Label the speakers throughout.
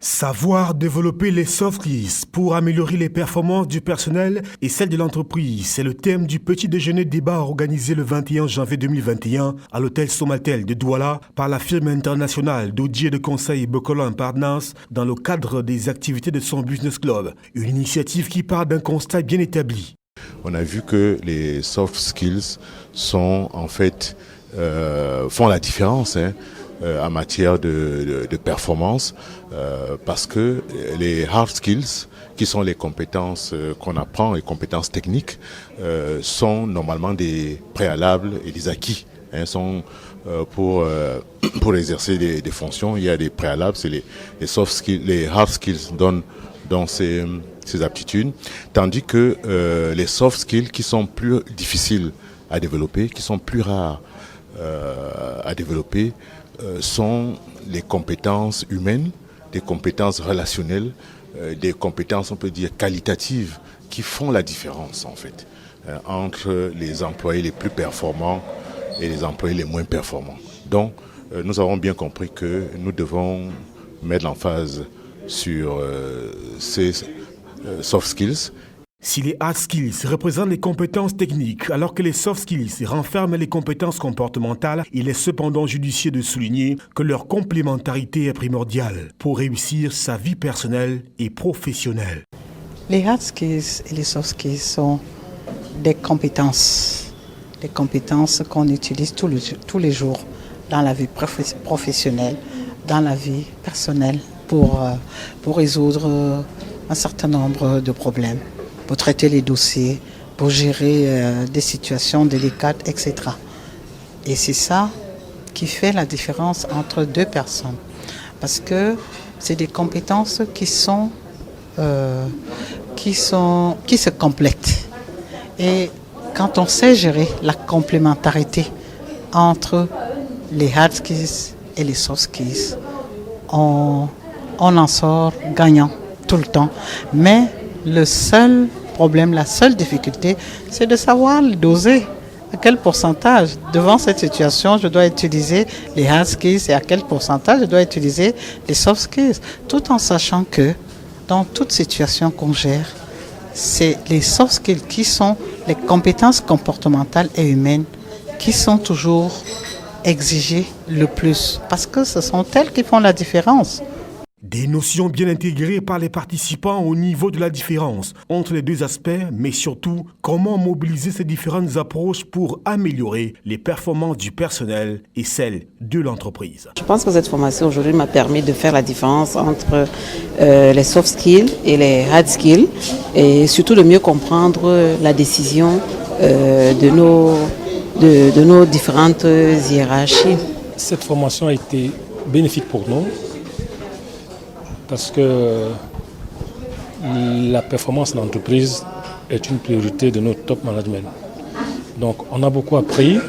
Speaker 1: Savoir développer les soft skills pour améliorer les performances du personnel et celles de l'entreprise, c'est le thème du petit déjeuner débat organisé le 21 janvier 2021 à l'hôtel Somatel de Douala par la firme internationale d'audit et de conseil Bocolan Partners dans le cadre des activités de son business club. Une initiative qui part d'un constat bien établi.
Speaker 2: On a vu que les soft skills sont en fait font la différence en matière de performance parce que les hard skills, qui sont les compétences qu'on apprend, les compétences techniques, sont normalement des préalables et des acquis. Sont pour exercer des fonctions, il y a des préalables, c'est les soft skills, les hard skills dont ces aptitudes, tandis que les soft skills qui sont plus difficiles à développer, qui sont plus rares à développer, sont les compétences humaines, des compétences relationnelles, des compétences, on peut dire, qualitatives, qui font la différence, en fait, entre les employés les plus performants et les employés les moins performants. Donc, nous avons bien compris que nous devons mettre l'emphase sur ces soft skills.
Speaker 1: Si les hard skills représentent les compétences techniques, alors que les soft skills renferment les compétences comportementales, il est cependant judicieux de souligner que leur complémentarité est primordiale pour réussir sa vie personnelle et professionnelle.
Speaker 3: Les hard skills et les soft skills sont des compétences qu'on utilise tous les jours dans la vie professionnelle, dans la vie personnelle pour résoudre un certain nombre de problèmes, pour traiter les dossiers, pour gérer des situations délicates, etc. Et c'est ça qui fait la différence entre deux personnes. Parce que c'est des compétences qui se complètent. Et quand on sait gérer la complémentarité entre les hard skills et les soft skills, on en sort gagnant tout le temps. Mais le seul problème, la seule difficulté, c'est de savoir le doser. À quel pourcentage, devant cette situation, je dois utiliser les hard skills et à quel pourcentage je dois utiliser les soft skills. Tout en sachant que dans toute situation qu'on gère, c'est les soft skills qui sont les compétences comportementales et humaines qui sont toujours exigées le plus. Parce que ce sont elles qui font la différence.
Speaker 1: Des notions bien intégrées par les participants au niveau de la différence entre les deux aspects, mais surtout, comment mobiliser ces différentes approches pour améliorer les performances du personnel et celles de l'entreprise.
Speaker 4: Je pense que cette formation aujourd'hui m'a permis de faire la différence entre les soft skills et les hard skills et surtout de mieux comprendre la décision de nos différentes hiérarchies.
Speaker 5: Cette formation a été bénéfique pour nous, parce que la performance de l'entreprise est une priorité de notre top management. Donc on a beaucoup appris,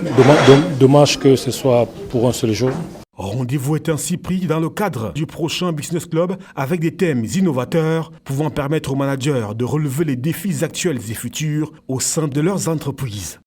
Speaker 5: dommage que ce soit pour un seul jour.
Speaker 1: Rendez-vous est ainsi pris dans le cadre du prochain Business Club avec des thèmes innovateurs pouvant permettre aux managers de relever les défis actuels et futurs au sein de leurs entreprises.